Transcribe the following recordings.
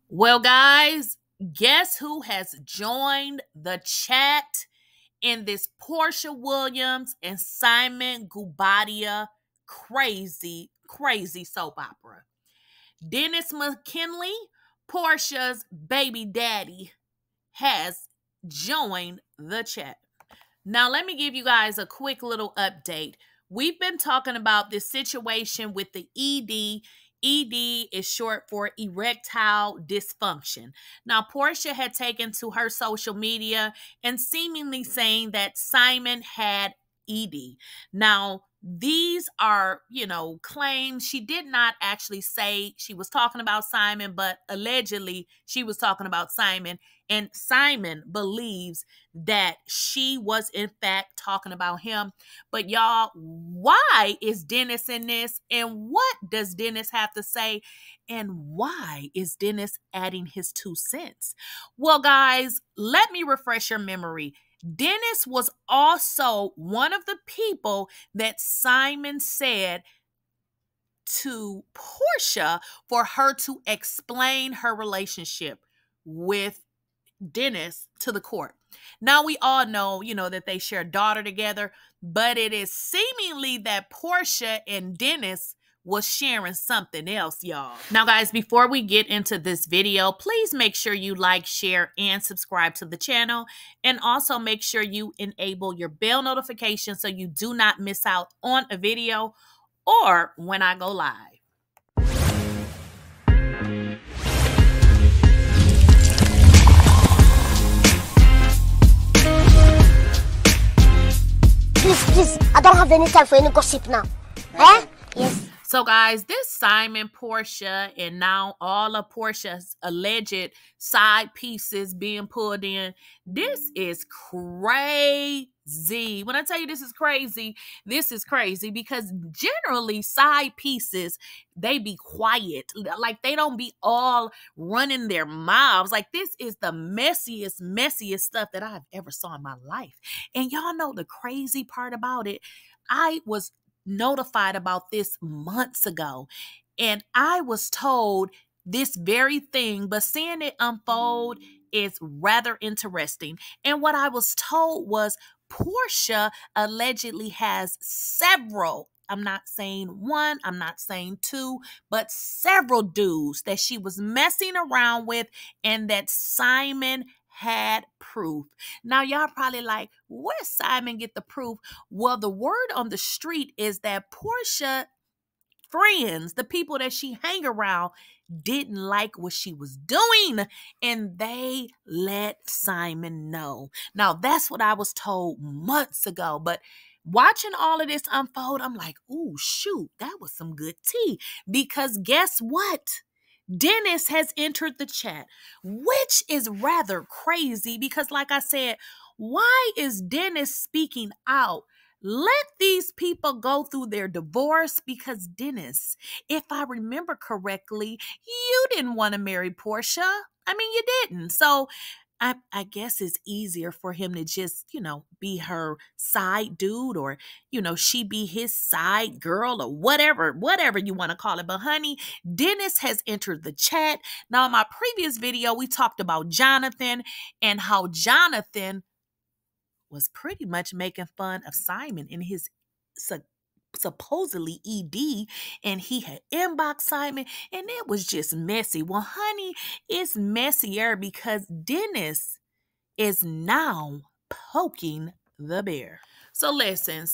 Well, guys, guess who has joined the chat in this Porsha Williams and Simon Guobadia crazy soap opera? Dennismckinley, Porsha's baby daddy, has joined the chat. Now, let me give you guys a quick little update. We've been talking about this situation with the ED. ED is short for erectile dysfunction. Now, Porsha had taken to her social media and seemingly saying that Simon had ED. Now, these are, claims. She did not actually say she was talking about Simon, but allegedly she was talking about Simon. And Simon believes that she was in fact talking about him. But y'all, why is Dennis in this? And what does Dennis have to say? And why is Dennis adding his 2 cents? Well, guys, let me refresh your memory. Dennis was also one of the people that Simon said to Porsha for her to explain her relationship with Dennis to the court. Now we all know, that they share a daughter together, but it is seemingly that Porsha and Dennis was sharing something else, y'all. Now, guys, before we get into this video, please make sure you like, share, and subscribe to the channel. And also make sure you enable your bell notification so you do not miss out on a video or when I go live. Please, I don't have any time for any gossip now. Eh? Yes. So, guys, this Simon, Porsha, and now all of Porsha's alleged side pieces being pulled in, this is crazy. When I tell you this is crazy because generally side pieces, they be quiet. Like, they don't be all running their mouths. Like, this is the messiest stuff that I've ever saw in my life. And y'all know the crazy part about it, I was notified about this months ago, and I was told this very thing, but seeing it unfold is rather interesting. And what I was told was Porsha allegedly has several, I'm not saying one, I'm not saying two, but several dudes that she was messing around with and that Simon had proof. Now, y'all probably like, where does Simon get the proof? Well, the word on the street is that Porsha friends, the people that she hang around, didn't like what she was doing, and they let Simon know. Now, that's what I was told months ago, but watching all of this unfold, I'm like, ooh, shoot, that was some good tea, because guess what? Dennis has entered the chat, which is rather crazy because, like I said, why is Dennis speaking out? Let these people go through their divorce because, Dennis, if I remember correctly, you didn't want to marry Porsha. I mean, you didn't. So I guess it's easier for him to just, be her side dude, or, she be his side girl, or whatever you want to call it. But honey, Dennis has entered the chat. Now, in my previous video, we talked about Jonathan and how Jonathan was pretty much making fun of Simon in his supposedly ED, and he had inboxed Simon, and it was just messy. Well, honey, it's messier because Dennis is now poking the bear. So listen,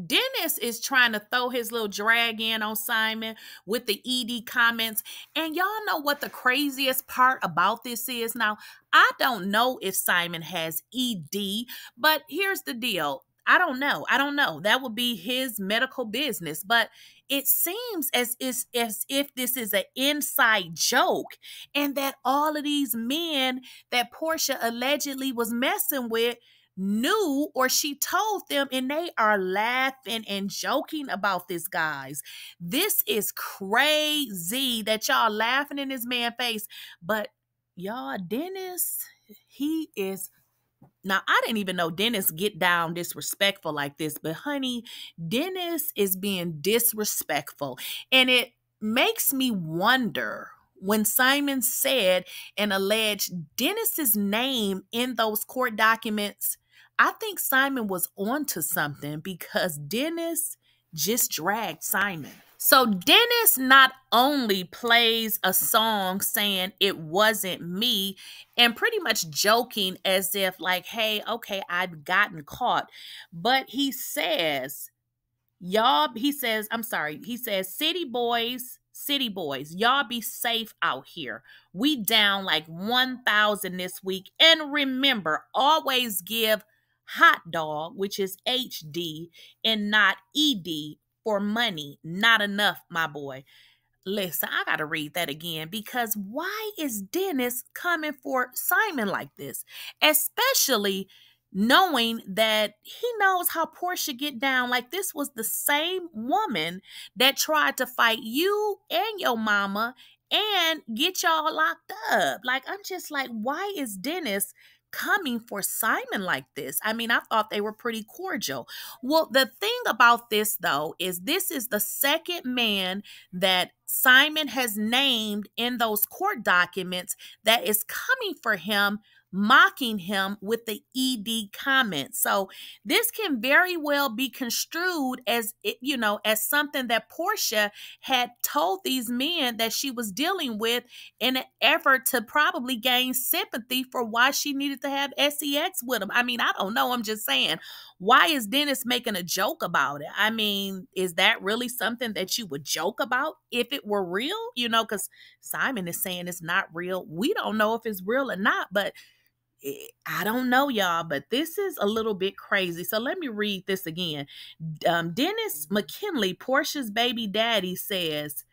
Dennis is trying to throw his little drag in on Simon with the ED comments. And y'all know what the craziest part about this is? Now, I don't know if Simon has ED, but here's the deal. I don't know. That would be his medical business. But it seems as if this is an inside joke, and that all of these men that Porsha allegedly was messing with knew, or she told them, and they are laughing and joking about this, guys. This is crazy that y'all laughing in this man's face. But y'all, Dennis, he is... Now, I didn't even know Dennis get down disrespectful like this, but honey, Dennis is being disrespectful. And it makes me wonder when Simon said and alleged Dennis's name in those court documents, I think Simon was onto something because Dennis just dragged Simon. So Dennis not only plays a song saying it wasn't me and pretty much joking as if like, hey, okay, I've gotten caught, but he says, he says, city boys, y'all be safe out here. We down like 1,000 this week. And remember, always give hot dog, which is HD and not ED for money. Not enough, my boy. Listen, I got to read that again because why is Dennis coming for Simon like this? Especially knowing that he knows how Porsha get down. Like this was the same woman that tried to fight you and your mama and get y'all locked up. Like, I'm just like, why is Dennis coming for Simon like this? I mean, I thought they were pretty cordial. Well, the thing about this, though, is this is the second man that Simon has named in those court documents that is coming for him, mocking him with the ED comment. So this can very well be construed as, as something that Porsha had told these men that she was dealing with in an effort to probably gain sympathy for why she needed to have sex with him. I mean, I don't know. I'm just saying, why is Dennis making a joke about it? I mean, is that really something that you would joke about if it were real? Because Simon is saying it's not real. We don't know if it's real or not, but I don't know, y'all, but this is a little bit crazy. So let me read this again. Dennismckinley, Porsha's baby daddy, says,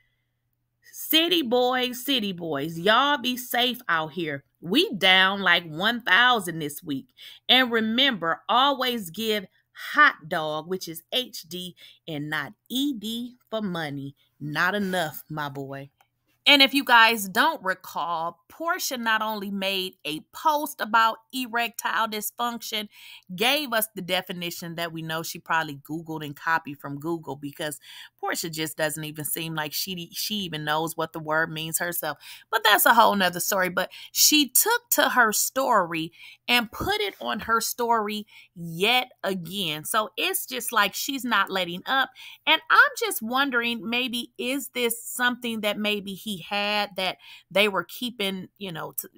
city boys, y'all be safe out here. We down like 1,000 this week. And remember, always give hot dog, which is HD and not ED for money. Not enough, my boy. And if you guys don't recall, Porsha not only made a post about erectile dysfunction, gave us the definition that we know she probably Googled and copied from Google, because Porsha just doesn't even seem like she even knows what the word means herself. But that's a whole nother story. But she took to her story and put it on her story yet again. So it's just like she's not letting up. And I'm just wondering, maybe is this something that maybe he had that they were keeping,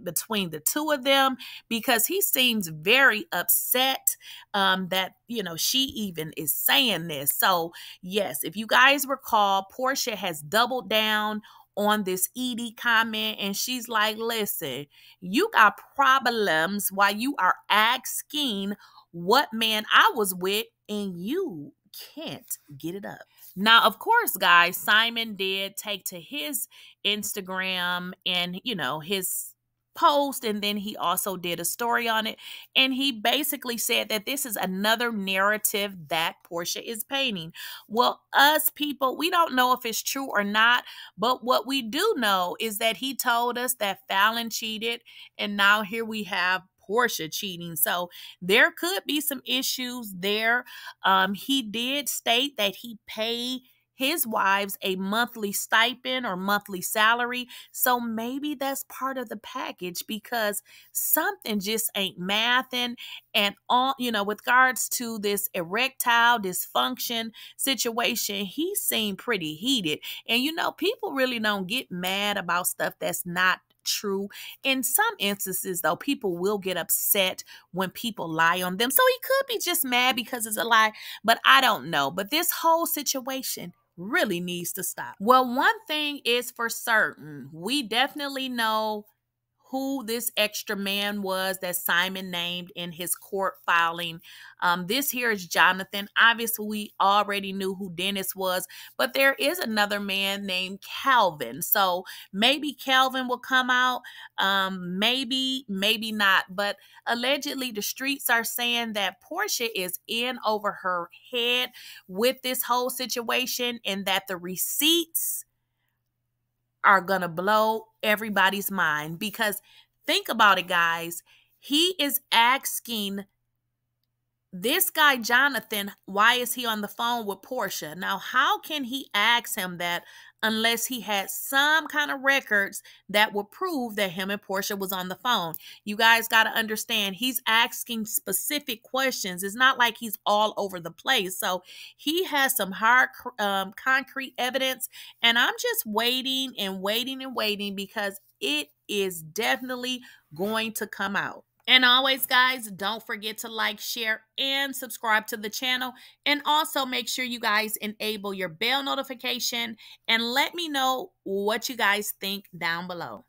between the two of them? Because he seems very upset that, she even is saying this. So yes, if you guys recall, Porsha has doubled down on this ED comment, and she's like, listen, you got problems while you are asking what man I was with, and you can't get it up. Now, of course, guys, Simon did take to his Instagram and, his post, and then he also did a story on it, and he basically said that this is another narrative that Porsha is painting. Well, us people, we don't know if it's true or not, but what we do know is that he told us that Fallon cheated, and now here we have Porsha cheating. So there could be some issues there. He did state that he paid his wives a monthly stipend or monthly salary. So maybe that's part of the package, because something just ain't mathing. And all, with regards to this erectile dysfunction situation, he seemed pretty heated. And people really don't get mad about stuff that's not true. In some instances, though, people will get upset when people lie on them. So he could be just mad because it's a lie, but I don't know. But this whole situation really needs to stop. Well, one thing is for certain. We definitely know who this extra man was that Simon named in his court filing. This here is Jonathan. Obviously, we already knew who Dennis was, but there is another man named Calvin. So maybe Calvin will come out. Maybe not. But allegedly, the streets are saying that Porsha is in over her head with this whole situation, and that the receipts are gonna blow everybody's mind. Because think about it, guys. He is asking this guy Jonathan, why is he on the phone with Porsha? Now, how can he ask him that unless he had some kind of records that would prove that him and Porsha was on the phone. You guys got to understand, he's asking specific questions. It's not like he's all over the place. So he has some hard, concrete evidence, and I'm just waiting and waiting and waiting because it is definitely going to come out. And always, guys, don't forget to like, share, and subscribe to the channel. And also make sure you guys enable your bell notification and let me know what you guys think down below.